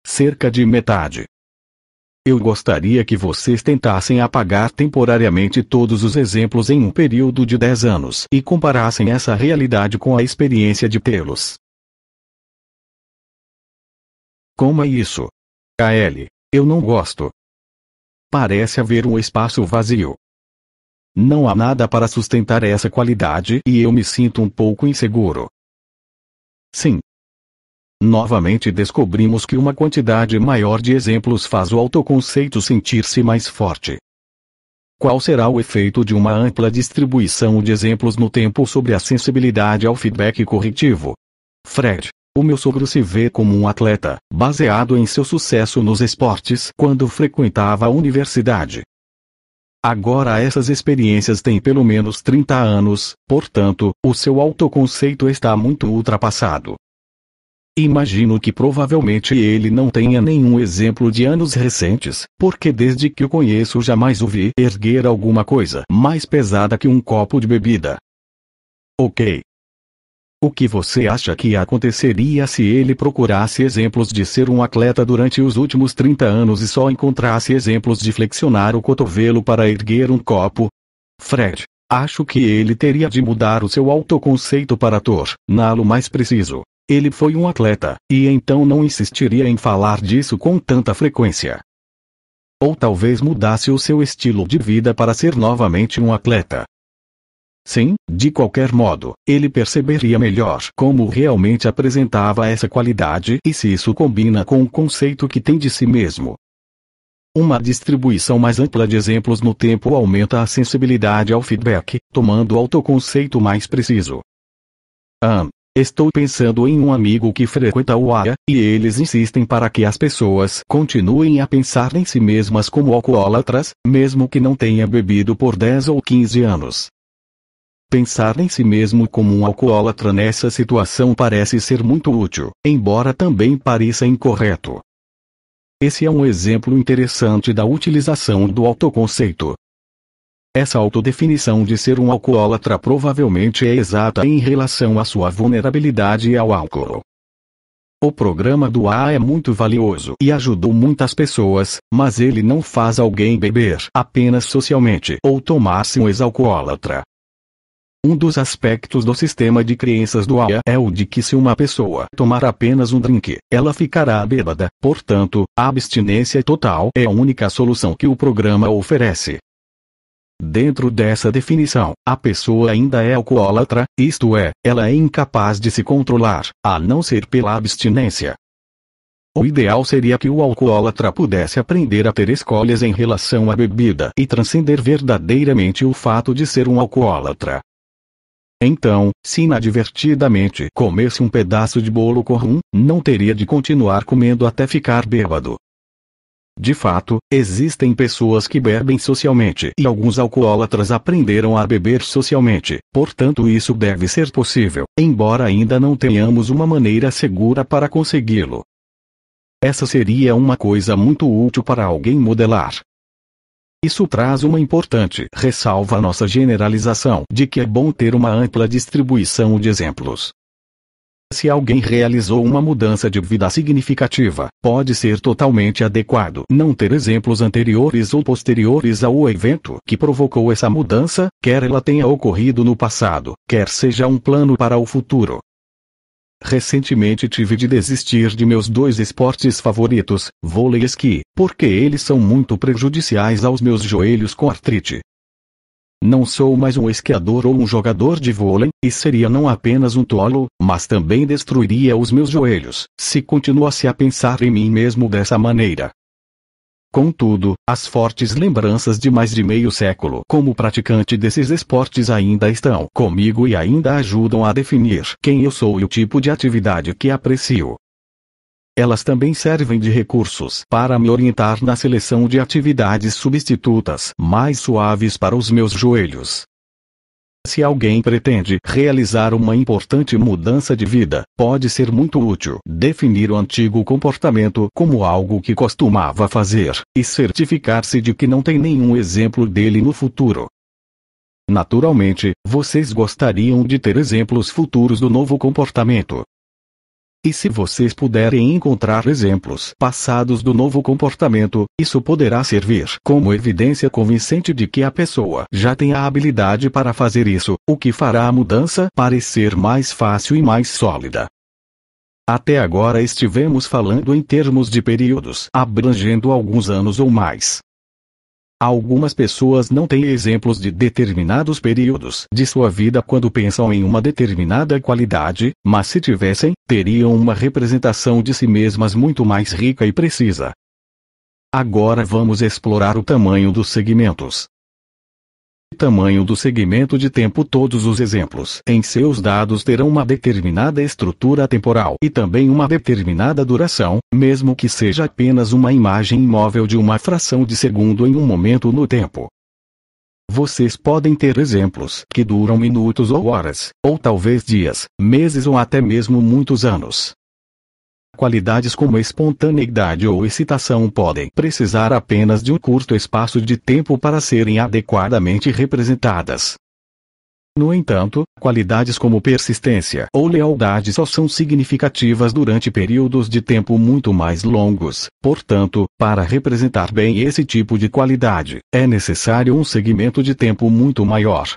Cerca de metade. Eu gostaria que vocês tentassem apagar temporariamente todos os exemplos em um período de 10 anos e comparassem essa realidade com a experiência de tê-los. Como é isso? KL, eu não gosto. Parece haver um espaço vazio. Não há nada para sustentar essa qualidade e eu me sinto um pouco inseguro. Sim. Novamente descobrimos que uma quantidade maior de exemplos faz o autoconceito sentir-se mais forte. Qual será o efeito de uma ampla distribuição de exemplos no tempo sobre a sensibilidade ao feedback corretivo? Fred. O meu sogro se vê como um atleta, baseado em seu sucesso nos esportes quando frequentava a universidade. Agora essas experiências têm pelo menos 30 anos, portanto, o seu autoconceito está muito ultrapassado. Imagino que provavelmente ele não tenha nenhum exemplo de anos recentes, porque desde que o conheço jamais o vi erguer alguma coisa mais pesada que um copo de bebida. Ok. O que você acha que aconteceria se ele procurasse exemplos de ser um atleta durante os últimos 30 anos e só encontrasse exemplos de flexionar o cotovelo para erguer um copo? Fred, acho que ele teria de mudar o seu autoconceito para torná-lo mais preciso. Ele foi um atleta, e então não insistiria em falar disso com tanta frequência. Ou talvez mudasse o seu estilo de vida para ser novamente um atleta. Sim, de qualquer modo, ele perceberia melhor como realmente apresentava essa qualidade e se isso combina com o conceito que tem de si mesmo. Uma distribuição mais ampla de exemplos no tempo aumenta a sensibilidade ao feedback, tomando o autoconceito mais preciso. Estou pensando em um amigo que frequenta o AA, e eles insistem para que as pessoas continuem a pensar em si mesmas como alcoólatras, mesmo que não tenha bebido por 10 ou 15 anos. Pensar em si mesmo como um alcoólatra nessa situação parece ser muito útil, embora também pareça incorreto. Esse é um exemplo interessante da utilização do autoconceito. Essa autodefinição de ser um alcoólatra provavelmente é exata em relação à sua vulnerabilidade ao álcool. O programa do AA é muito valioso e ajudou muitas pessoas, mas ele não faz alguém beber apenas socialmente ou tornar-se um ex-alcoólatra. Um dos aspectos do sistema de crenças do AA é o de que se uma pessoa tomar apenas um drink, ela ficará bêbada, portanto, a abstinência total é a única solução que o programa oferece. Dentro dessa definição, a pessoa ainda é alcoólatra, isto é, ela é incapaz de se controlar, a não ser pela abstinência. O ideal seria que o alcoólatra pudesse aprender a ter escolhas em relação à bebida e transcender verdadeiramente o fato de ser um alcoólatra. Então, se inadvertidamente comesse um pedaço de bolo com rum, não teria de continuar comendo até ficar bêbado. De fato, existem pessoas que bebem socialmente e alguns alcoólatras aprenderam a beber socialmente, portanto isso deve ser possível, embora ainda não tenhamos uma maneira segura para consegui-lo. Essa seria uma coisa muito útil para alguém modelar. Isso traz uma importante ressalva à nossa generalização de que é bom ter uma ampla distribuição de exemplos. Se alguém realizou uma mudança de vida significativa, pode ser totalmente adequado não ter exemplos anteriores ou posteriores ao evento que provocou essa mudança, quer ela tenha ocorrido no passado, quer seja um plano para o futuro. Recentemente tive de desistir de meus 2 esportes favoritos, vôlei e esqui, porque eles são muito prejudiciais aos meus joelhos com artrite. Não sou mais um esquiador ou um jogador de vôlei, e seria não apenas um tolo, mas também destruiria os meus joelhos, se continuasse a pensar em mim mesmo dessa maneira. Contudo, as fortes lembranças de mais de meio século como praticante desses esportes ainda estão comigo e ainda ajudam a definir quem eu sou e o tipo de atividade que aprecio. Elas também servem de recursos para me orientar na seleção de atividades substitutas mais suaves para os meus joelhos. Se alguém pretende realizar uma importante mudança de vida, pode ser muito útil definir o antigo comportamento como algo que costumava fazer, e certificar-se de que não tem nenhum exemplo dele no futuro. Naturalmente, vocês gostariam de ter exemplos futuros do novo comportamento. E se vocês puderem encontrar exemplos passados do novo comportamento, isso poderá servir como evidência convincente de que a pessoa já tem a habilidade para fazer isso, o que fará a mudança parecer mais fácil e mais sólida. Até agora estivemos falando em termos de períodos abrangendo alguns anos ou mais. Algumas pessoas não têm exemplos de determinados períodos de sua vida quando pensam em uma determinada qualidade, mas se tivessem, teriam uma representação de si mesmas muito mais rica e precisa. Agora vamos explorar o tamanho dos segmentos. tamanho do segmento de tempo. Todos os exemplos em seus dados terão uma determinada estrutura temporal e também uma determinada duração, mesmo que seja apenas uma imagem imóvel de uma fração de segundo em um momento no tempo. Vocês podem ter exemplos que duram minutos ou horas, ou talvez dias, meses ou até mesmo muitos anos. Qualidades como espontaneidade ou excitação podem precisar apenas de um curto espaço de tempo para serem adequadamente representadas. No entanto, qualidades como persistência ou lealdade só são significativas durante períodos de tempo muito mais longos. Portanto, para representar bem esse tipo de qualidade, é necessário um segmento de tempo muito maior.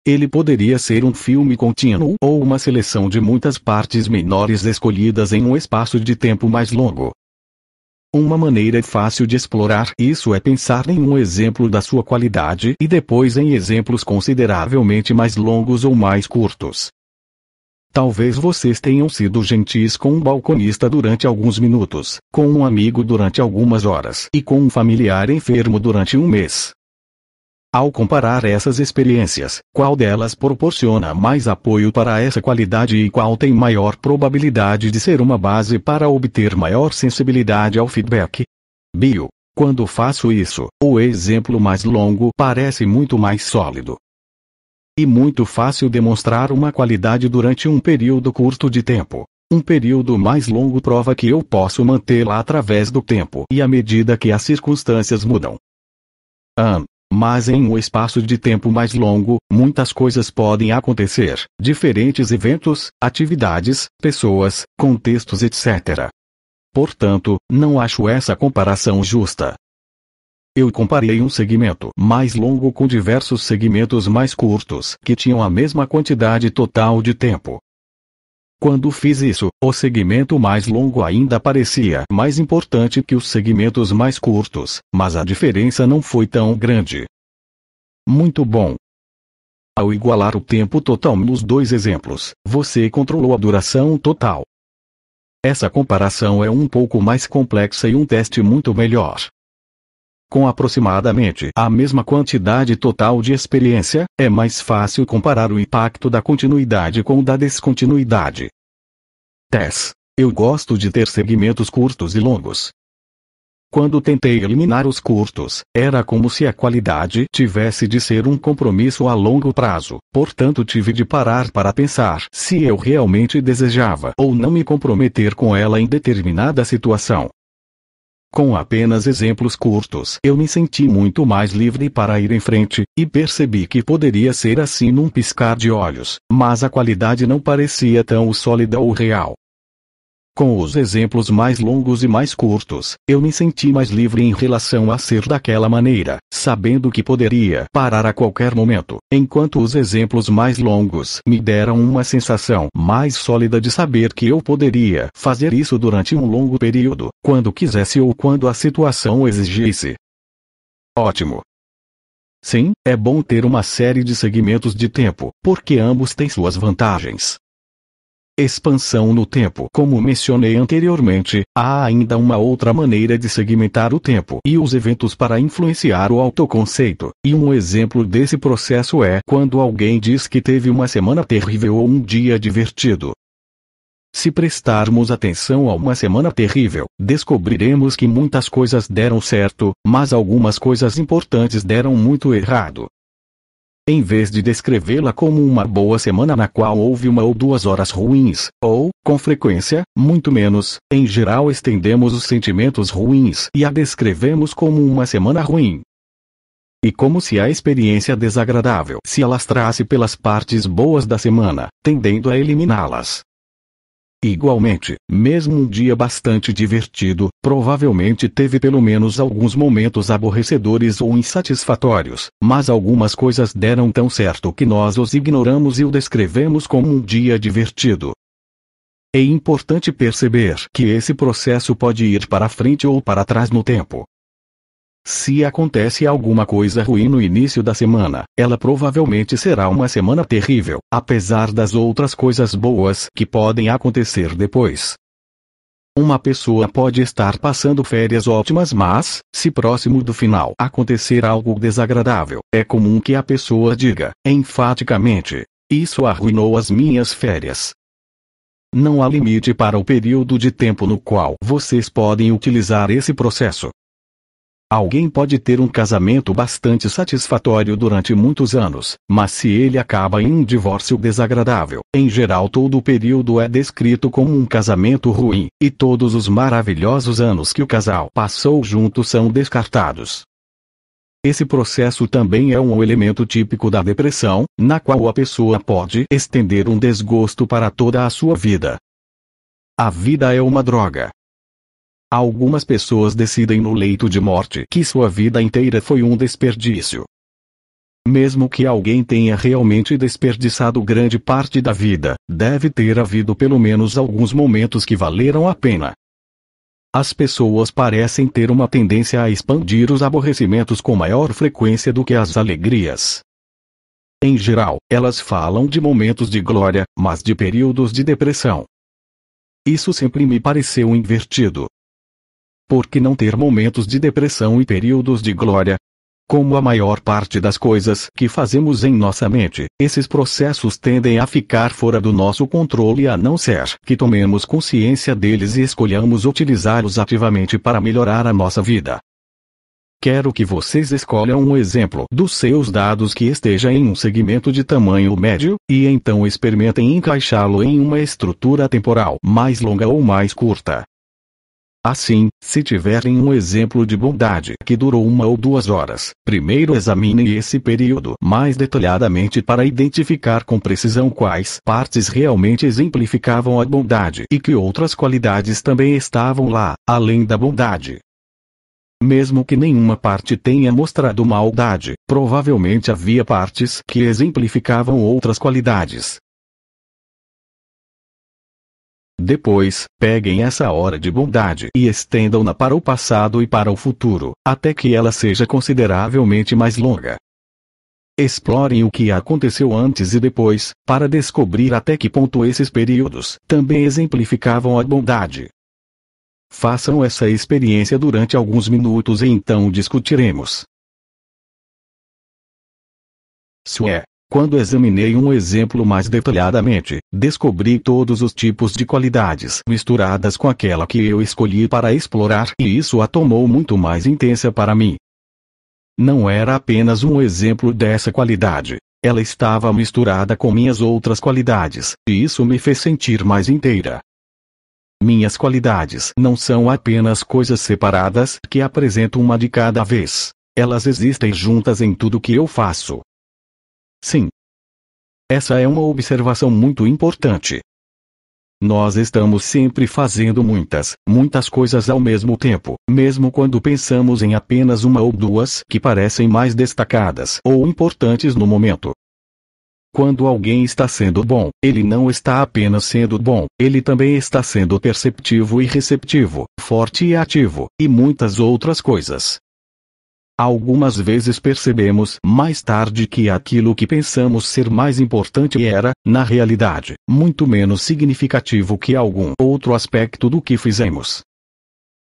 Ele poderia ser um filme contínuo ou uma seleção de muitas partes menores escolhidas em um espaço de tempo mais longo. Uma maneira fácil de explorar isso é pensar em um exemplo da sua qualidade e depois em exemplos consideravelmente mais longos ou mais curtos. Talvez vocês tenham sido gentis com um balconista durante alguns minutos, com um amigo durante algumas horas e com um familiar enfermo durante um mês. Ao comparar essas experiências, qual delas proporciona mais apoio para essa qualidade e qual tem maior probabilidade de ser uma base para obter maior sensibilidade ao feedback? Quando faço isso, o exemplo mais longo parece muito mais sólido. E muito fácil demonstrar uma qualidade durante um período curto de tempo. Um período mais longo prova que eu posso mantê-la através do tempo e à medida que as circunstâncias mudam. Mas em um espaço de tempo mais longo, muitas coisas podem acontecer, diferentes eventos, atividades, pessoas, contextos etc. Portanto, não acho essa comparação justa. Eu comparei um segmento mais longo com diversos segmentos mais curtos que tinham a mesma quantidade total de tempo. Quando fiz isso, o segmento mais longo ainda parecia mais importante que os segmentos mais curtos, mas a diferença não foi tão grande. Muito bom. Ao igualar o tempo total nos dois exemplos, você controlou a duração total. Essa comparação é um pouco mais complexa e um teste muito melhor. Com aproximadamente a mesma quantidade total de experiência, é mais fácil comparar o impacto da continuidade com o da descontinuidade. Eu gosto de ter segmentos curtos e longos. Quando tentei eliminar os curtos, era como se a qualidade tivesse de ser um compromisso a longo prazo, portanto tive de parar para pensar se eu realmente desejava ou não me comprometer com ela em determinada situação. Com apenas exemplos curtos, eu me senti muito mais livre para ir em frente, e percebi que poderia ser assim num piscar de olhos, mas a qualidade não parecia tão sólida ou real. Com os exemplos mais longos e mais curtos, eu me senti mais livre em relação a ser daquela maneira, sabendo que poderia parar a qualquer momento, enquanto os exemplos mais longos me deram uma sensação mais sólida de saber que eu poderia fazer isso durante um longo período, quando quisesse ou quando a situação exigisse. Ótimo! Sim, é bom ter uma série de segmentos de tempo, porque ambos têm suas vantagens. Expansão no tempo. Como mencionei anteriormente, há ainda uma outra maneira de segmentar o tempo e os eventos para influenciar o autoconceito, e um exemplo desse processo é quando alguém diz que teve uma semana terrível ou um dia divertido. Se prestarmos atenção a uma semana terrível, descobriremos que muitas coisas deram certo, mas algumas coisas importantes deram muito errado. Em vez de descrevê-la como uma boa semana na qual houve 1 ou 2 horas ruins, ou, com frequência, muito menos, em geral estendemos os sentimentos ruins e a descrevemos como uma semana ruim. E como se a experiência desagradável se alastrasse pelas partes boas da semana, tendendo a eliminá-las. Igualmente, mesmo um dia bastante divertido, provavelmente teve pelo menos alguns momentos aborrecedores ou insatisfatórios, mas algumas coisas deram tão certo que nós os ignoramos e o descrevemos como um dia divertido. É importante perceber que esse processo pode ir para frente ou para trás no tempo. Se acontece alguma coisa ruim no início da semana, ela provavelmente será uma semana terrível, apesar das outras coisas boas que podem acontecer depois. Uma pessoa pode estar passando férias ótimas, mas, se próximo do final acontecer algo desagradável, é comum que a pessoa diga, enfaticamente, isso arruinou as minhas férias. Não há limite para o período de tempo no qual vocês podem utilizar esse processo. Alguém pode ter um casamento bastante satisfatório durante muitos anos, mas se ele acaba em um divórcio desagradável, em geral todo o período é descrito como um casamento ruim, e todos os maravilhosos anos que o casal passou juntos são descartados. Esse processo também é um elemento típico da depressão, na qual a pessoa pode estender um desgosto para toda a sua vida. A vida é uma droga. Algumas pessoas decidem no leito de morte que sua vida inteira foi um desperdício. Mesmo que alguém tenha realmente desperdiçado grande parte da vida, deve ter havido pelo menos alguns momentos que valeram a pena. As pessoas parecem ter uma tendência a expandir os aborrecimentos com maior frequência do que as alegrias. Em geral, elas falam de momentos de glória, mas de períodos de depressão. Isso sempre me pareceu invertido. Por que não ter momentos de depressão e períodos de glória? Como a maior parte das coisas que fazemos em nossa mente, esses processos tendem a ficar fora do nosso controle a não ser que tomemos consciência deles e escolhamos utilizá-los ativamente para melhorar a nossa vida. Quero que vocês escolham um exemplo dos seus dados que esteja em um segmento de tamanho médio, e então experimentem encaixá-lo em uma estrutura temporal mais longa ou mais curta. Assim, se tiverem um exemplo de bondade que durou 1 ou 2 horas, primeiro examinem esse período mais detalhadamente para identificar com precisão quais partes realmente exemplificavam a bondade e que outras qualidades também estavam lá, além da bondade. Mesmo que nenhuma parte tenha mostrado maldade, provavelmente havia partes que exemplificavam outras qualidades. Depois, peguem essa hora de bondade e estendam-na para o passado e para o futuro, até que ela seja consideravelmente mais longa. Explorem o que aconteceu antes e depois, para descobrir até que ponto esses períodos também exemplificavam a bondade. Façam essa experiência durante alguns minutos e então discutiremos. Quando examinei um exemplo mais detalhadamente, descobri todos os tipos de qualidades misturadas com aquela que eu escolhi para explorar e isso a tornou muito mais intensa para mim. Não era apenas um exemplo dessa qualidade, ela estava misturada com minhas outras qualidades, e isso me fez sentir mais inteira. Minhas qualidades não são apenas coisas separadas que apresentam uma de cada vez, elas existem juntas em tudo que eu faço. Sim. Essa é uma observação muito importante. Nós estamos sempre fazendo muitas coisas ao mesmo tempo, mesmo quando pensamos em apenas 1 ou 2 que parecem mais destacadas ou importantes no momento. Quando alguém está sendo bom, ele não está apenas sendo bom, ele também está sendo perceptivo e receptivo, forte e ativo, e muitas outras coisas. Algumas vezes percebemos mais tarde que aquilo que pensamos ser mais importante era, na realidade, muito menos significativo que algum outro aspecto do que fizemos.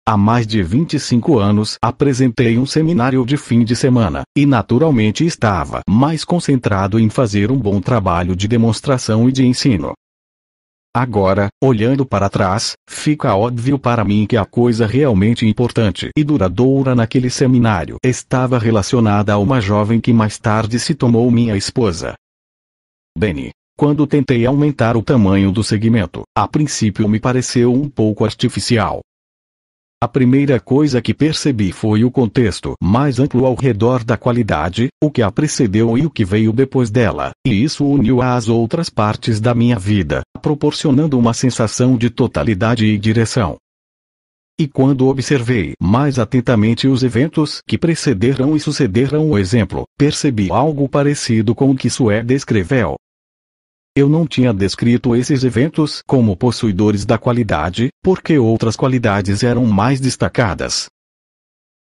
Há mais de 25 anos apresentei um seminário de fim de semana, e naturalmente estava mais concentrado em fazer um bom trabalho de demonstração e de ensino. Agora, olhando para trás, fica óbvio para mim que a coisa realmente importante e duradoura naquele seminário estava relacionada a uma jovem que mais tarde se tornou minha esposa. Benny. Quando tentei aumentar o tamanho do segmento, a princípio me pareceu um pouco artificial. A primeira coisa que percebi foi o contexto mais amplo ao redor da qualidade, o que a precedeu e o que veio depois dela, e isso uniu-a às outras partes da minha vida, proporcionando uma sensação de totalidade e direção. E quando observei mais atentamente os eventos que precederam e sucederam o exemplo, percebi algo parecido com o que Sue descreveu. Eu não tinha descrito esses eventos como possuidores da qualidade, porque outras qualidades eram mais destacadas.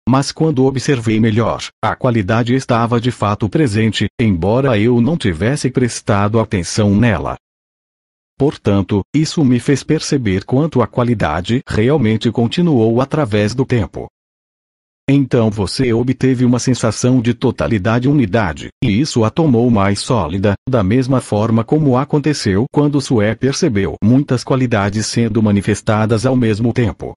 Mas quando observei melhor, a qualidade estava de fato presente, embora eu não tivesse prestado atenção nela. Portanto, isso me fez perceber quanto a qualidade realmente continuou através do tempo. Então você obteve uma sensação de totalidade e unidade, e isso a tomou mais sólida, da mesma forma como aconteceu quando Sue percebeu muitas qualidades sendo manifestadas ao mesmo tempo.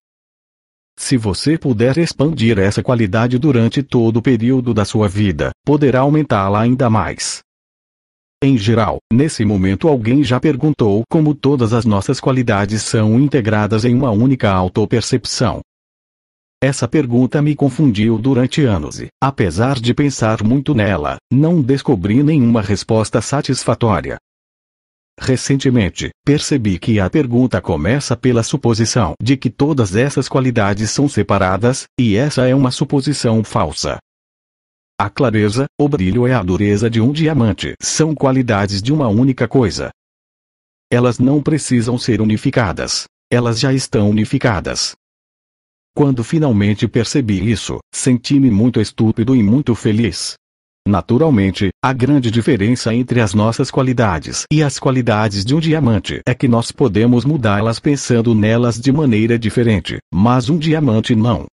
Se você puder expandir essa qualidade durante todo o período da sua vida, poderá aumentá-la ainda mais. Em geral, nesse momento alguém já perguntou como todas as nossas qualidades são integradas em uma única autopercepção. Essa pergunta me confundiu durante anos e, apesar de pensar muito nela, não descobri nenhuma resposta satisfatória. Recentemente, percebi que a pergunta começa pela suposição de que todas essas qualidades são separadas, e essa é uma suposição falsa. A clareza, o brilho e a dureza de um diamante são qualidades de uma única coisa. Elas não precisam ser unificadas. Elas já estão unificadas. Quando finalmente percebi isso, senti-me muito estúpido e muito feliz. Naturalmente, a grande diferença entre as nossas qualidades e as qualidades de um diamante é que nós podemos mudá-las pensando nelas de maneira diferente, mas um diamante não.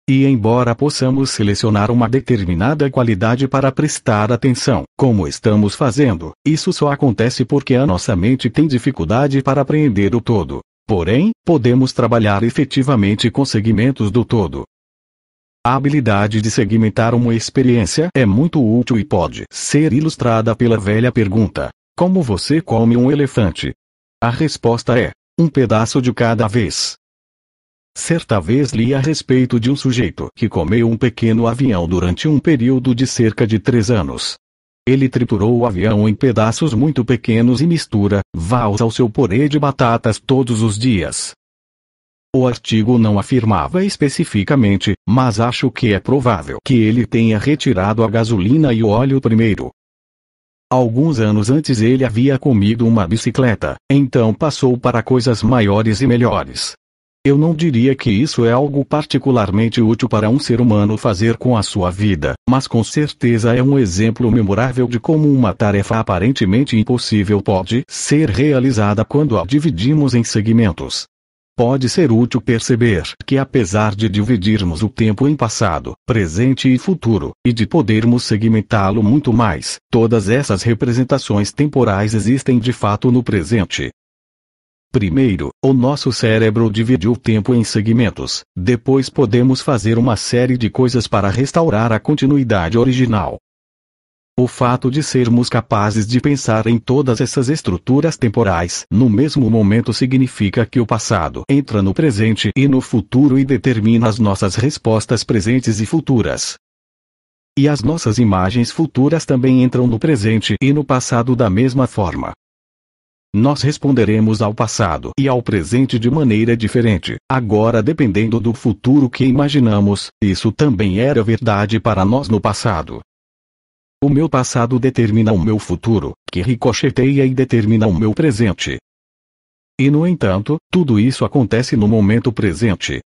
E embora possamos selecionar uma determinada qualidade para prestar atenção, como estamos fazendo, isso só acontece porque a nossa mente tem dificuldade para apreender o todo. Porém, podemos trabalhar efetivamente com segmentos do todo. A habilidade de segmentar uma experiência é muito útil e pode ser ilustrada pela velha pergunta: como você come um elefante? A resposta é: um pedaço de cada vez. Certa vez li a respeito de um sujeito que comeu um pequeno avião durante um período de cerca de 3 anos. Ele triturou o avião em pedaços muito pequenos e misturava-os ao seu purê de batatas todos os dias. O artigo não afirmava especificamente, mas acho que é provável que ele tenha retirado a gasolina e o óleo primeiro. Alguns anos antes ele havia comido uma bicicleta, então passou para coisas maiores e melhores. Eu não diria que isso é algo particularmente útil para um ser humano fazer com a sua vida, mas com certeza é um exemplo memorável de como uma tarefa aparentemente impossível pode ser realizada quando a dividimos em segmentos. Pode ser útil perceber que apesar de dividirmos o tempo em passado, presente e futuro, e de podermos segmentá-lo muito mais, todas essas representações temporais existem de fato no presente. Primeiro, o nosso cérebro divide o tempo em segmentos, depois podemos fazer uma série de coisas para restaurar a continuidade original. O fato de sermos capazes de pensar em todas essas estruturas temporais no mesmo momento significa que o passado entra no presente e no futuro e determina as nossas respostas presentes e futuras. E as nossas imagens futuras também entram no presente e no passado da mesma forma. Nós responderemos ao passado e ao presente de maneira diferente, agora dependendo do futuro que imaginamos. Isso também era verdade para nós no passado. O meu passado determina o meu futuro, que ricocheteia e determina o meu presente. E no entanto, tudo isso acontece no momento presente.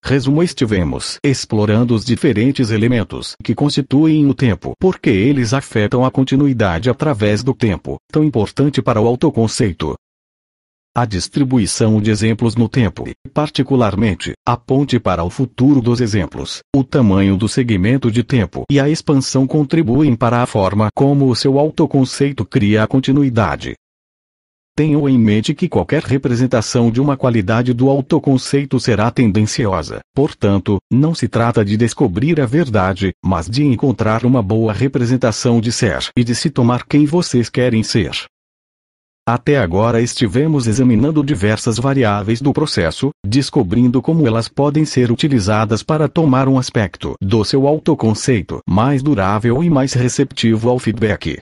Resumo: estivemos explorando os diferentes elementos que constituem o tempo porque eles afetam a continuidade através do tempo, tão importante para o autoconceito. A distribuição de exemplos no tempo e, particularmente, a ponte para o futuro dos exemplos, o tamanho do segmento de tempo e a expansão contribuem para a forma como o seu autoconceito cria a continuidade. Tenham em mente que qualquer representação de uma qualidade do autoconceito será tendenciosa, portanto, não se trata de descobrir a verdade, mas de encontrar uma boa representação de ser e de se tomar quem vocês querem ser. Até agora estivemos examinando diversas variáveis do processo, descobrindo como elas podem ser utilizadas para tomar um aspecto do seu autoconceito mais durável e mais receptivo ao feedback.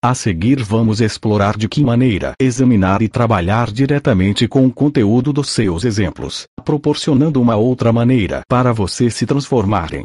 A seguir vamos explorar de que maneira examinar e trabalhar diretamente com o conteúdo dos seus exemplos, proporcionando uma outra maneira para vocês se transformarem